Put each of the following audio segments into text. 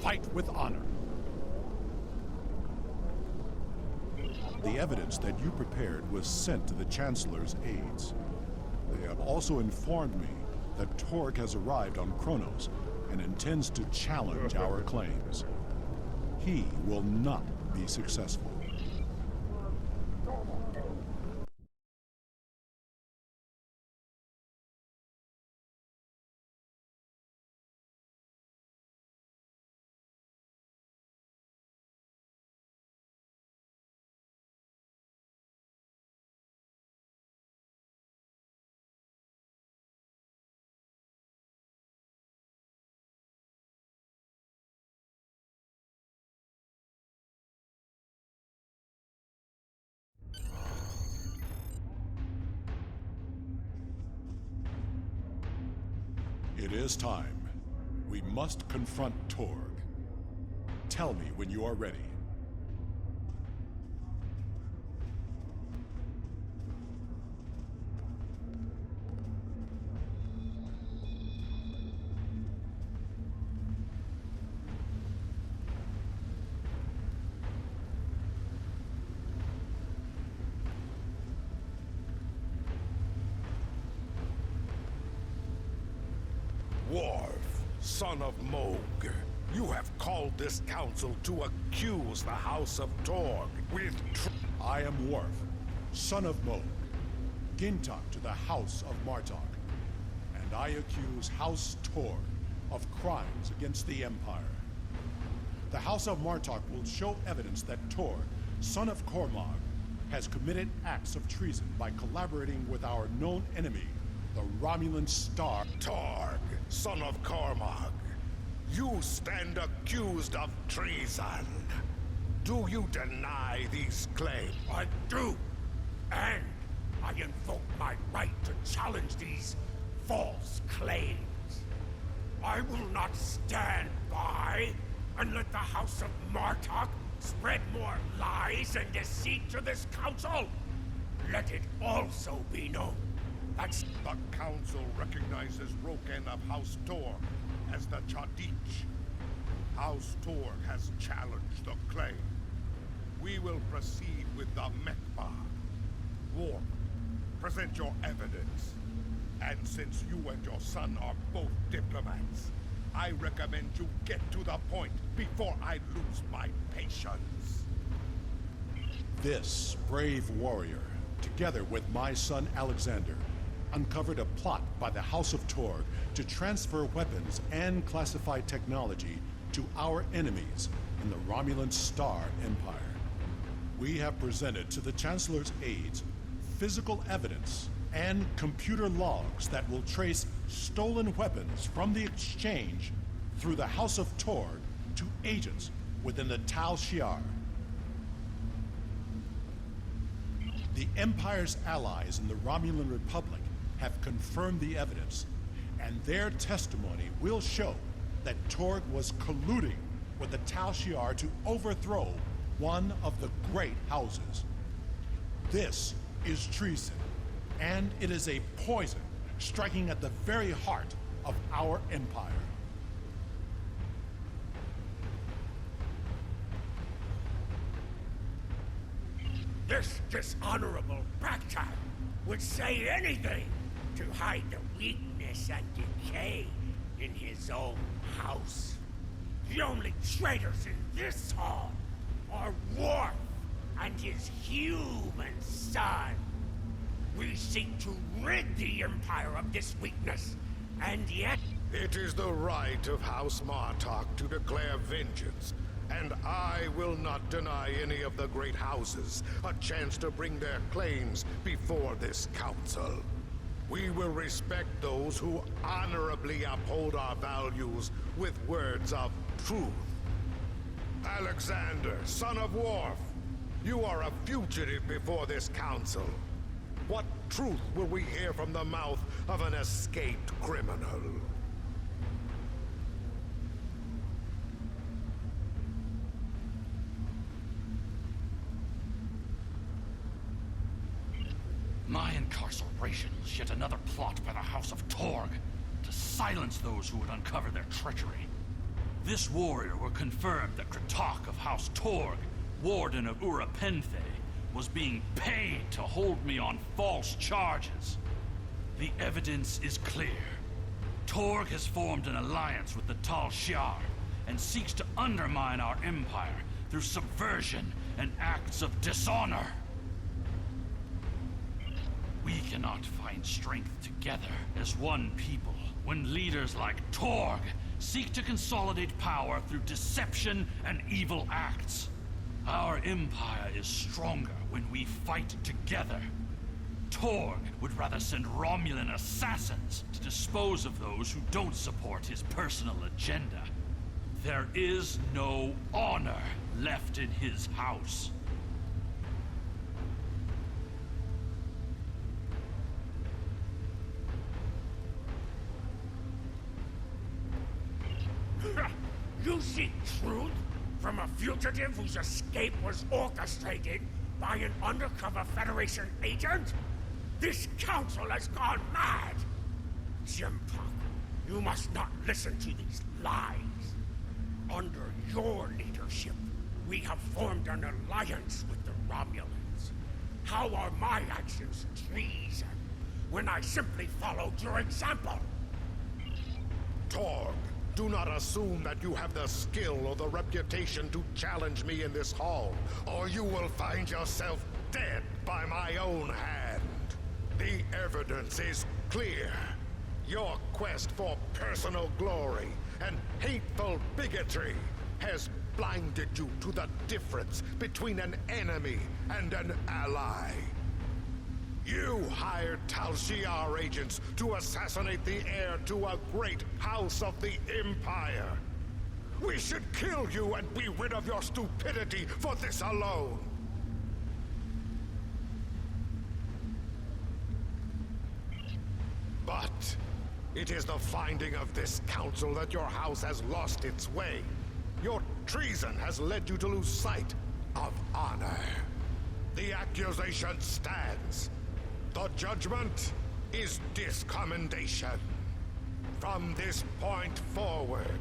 fight with honor. The evidence that you prepared was sent to the Chancellor's aides. They have also informed me that Torg has arrived on Kronos and intends to challenge our claims. He will not be successful. It is time. We must confront Torg. Tell me when you are ready. Worf, son of Moog, you have called this council to accuse the House of Torg with I am Worf, son of Moog, Gintok to the House of Martok, and I accuse House Torg of crimes against the Empire. The House of Martok will show evidence that Torg, son of Cormog, has committed acts of treason by collaborating with our known enemy, the Romulan Star. Torg, son of Cormog, you stand accused of treason. Do you deny these claims? I do, and I invoke my right to challenge these false claims. I will not stand by and let the House of Martok spread more lies and deceit to this council. Let it also be known that the council recognizes Roken of House Torg as the Chadich. House Torg has challenged the claim. We will proceed with the Mekba. Worf, present your evidence. And since you and your son are both diplomats, I recommend you get to the point before I lose my patience. This brave warrior, together with my son Alexander, uncovered a plot by the House of Torg to transfer weapons and classified technology to our enemies in the Romulan Star Empire. We have presented to the Chancellor's aides physical evidence and computer logs that will trace stolen weapons from the exchange through the House of Torg to agents within the Tal Shiar. The Empire's allies in the Romulan Republic have confirmed the evidence, and their testimony will show that Torg was colluding with the Tal Shiar to overthrow one of the great houses. This is treason, and it is a poison striking at the very heart of our empire. this dishonorable Bacta would say anything to hide the weakness and decay in his own house. The only traitors in this hall are Worf and his human son. We seek to rid the Empire of this weakness, and yet... It is the right of House Martok to declare vengeance, and I will not deny any of the great houses a chance to bring their claims before this council. We will respect those who honorably uphold our values with words of truth. Alexander, son of Worf, you are a fugitive before this council. What truth will we hear from the mouth of an escaped criminal? My incarceration is yet another plot by the House of Torg to silence those who would uncover their treachery. this warrior were confirmed that Kratok of House Torg, Warden of Urapenthe, was being paid to hold me on false charges. The evidence is clear. Torg has formed an alliance with the Tal Shiar and seeks to undermine our empire through subversion and acts of dishonor. We cannot find strength together as one people when leaders like Torg seek to consolidate power through deception and evil acts. Our empire is stronger when we fight together. Torg would rather send Romulan assassins to dispose of those who don't support his personal agenda. There is no honor left in his house. You seek truth from a fugitive whose escape was orchestrated by an undercover Federation agent? This council has gone mad! Jimpok, you must not listen to these lies. Under your leadership, we have formed an alliance with the Romulans. How are my actions treason when I simply followed your example? Torg, do not assume that you have the skill or the reputation to challenge me in this hall, or you will find yourself dead by my own hand. The evidence is clear. Your quest for personal glory and hateful bigotry has blinded you to the difference between an enemy and an ally. You hired Tal Shiar agents to assassinate the heir to a great house of the Empire. We should kill you and be rid of your stupidity for this alone. But it is the finding of this council that your house has lost its way. Your treason has led you to lose sight of honor. The accusation stands. The judgment is discommendation. From this point forward,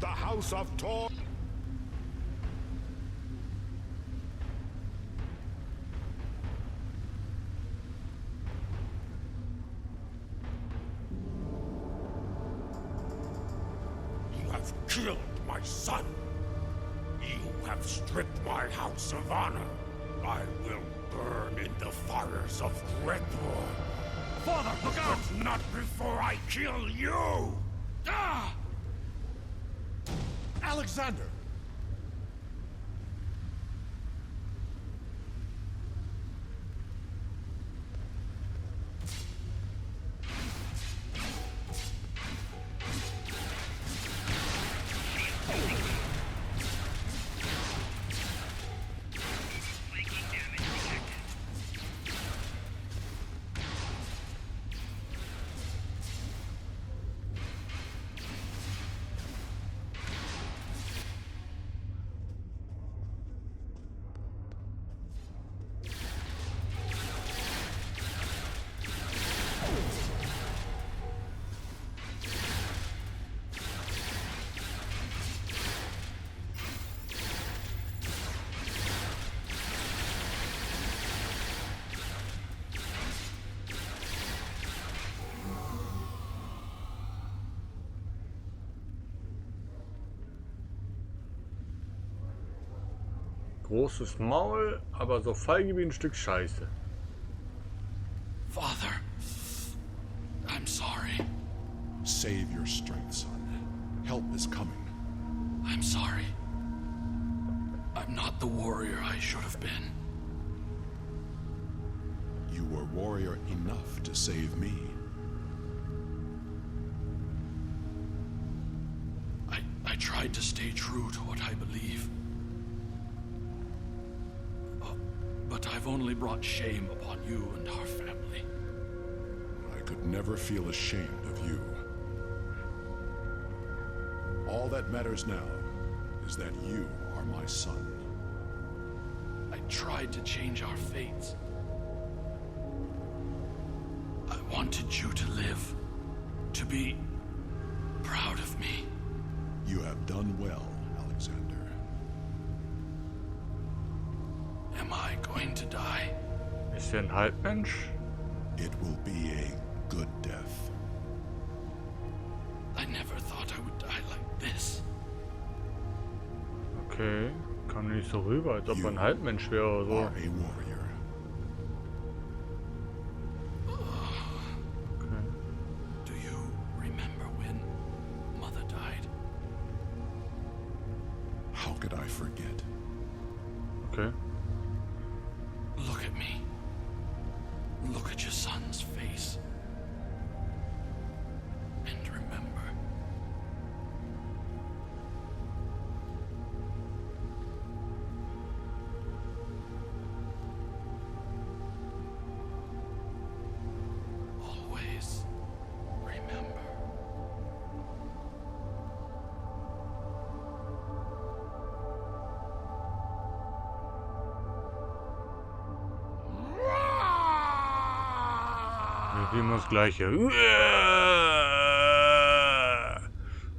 the House of Torg... You have killed my son. You have stripped my house of honor. I will burn in the fires of Gretor. Father, look out! But not before I kill you! Ah! Alexander! Großes Maul, aber so feige wie ein Stück Scheiße. Father, I'm sorry. Save your strength, son. Help is coming. I'm sorry. I'm not the warrior I should have been. You were warrior enough to save me. I tried to stay true to what I believe. But I've only brought shame upon you and our family. I could never feel ashamed of you. All that matters now is that you are my son. I tried to change our fates. I wanted you to live, to be proud of me. You have done well, Alexander. Am I going to die? Ist er ein Halbmensch? It will be a good death. I never thought I would die like this. Okay. Kam nicht so rüber, als ob er ein Halbmensch wäre oder so. Are a warrior. Okay. Do you remember when Mother died? How could I forget? Okay. Look at me. Look at your son's face. And remember. Always remember. Wir immer das Gleiche.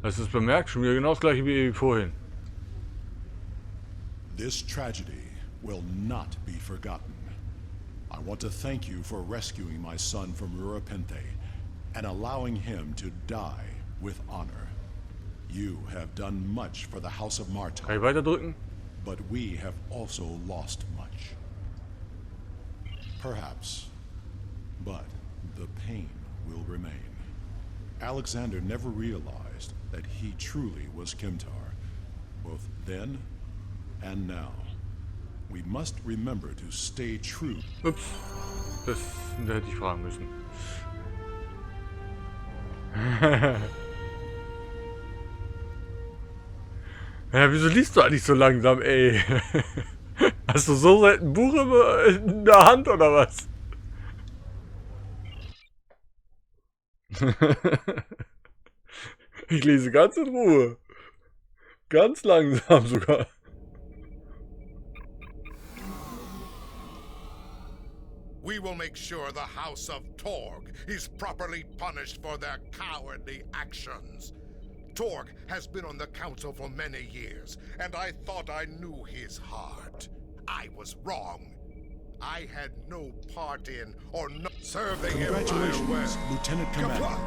Das ist bemerkt, schon wieder genau das Gleiche wie vorhin. This tragedy will not be forgotten. I want to thank you for rescuing my son from Urapente and allowing him to die with honor. You have done much for the House of Kann ich Martel, weiterdrücken? but we have also lost much. Perhaps, but the pain will remain. Alexander never realized that he truly was Kimtar, both then and now. We must remember to stay true. Ups. Das hätte ich fragen müssen. Ja, wieso liest du eigentlich so langsam, ey? Hast du so selten ein Buch in der Hand oder was? Ich lese ganz in Ruhe. Ganz langsam sogar. We will make sure the House of Torg is properly punished for their cowardly actions. Torg has been on the council for many years, and I thought I knew his heart. I was wrong. I had no part in or no serve the Empire Congratulations, well. Lieutenant Commander.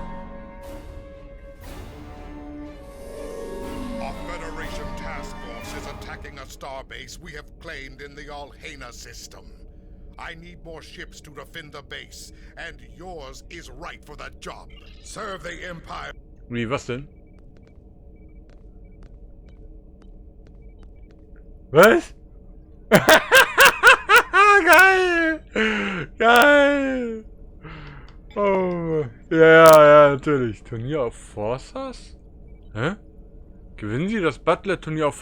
A Federation task force is attacking a starbase we have claimed in the Alhena system. I need more ships to defend the base, and yours is right for the job. Serve the Empire. Wie, was denn? Was? Geil! Geil! Oh, ja, natürlich. Turnier auf Forces? Hä? Gewinnen Sie das Butler-Turnier auf Forces?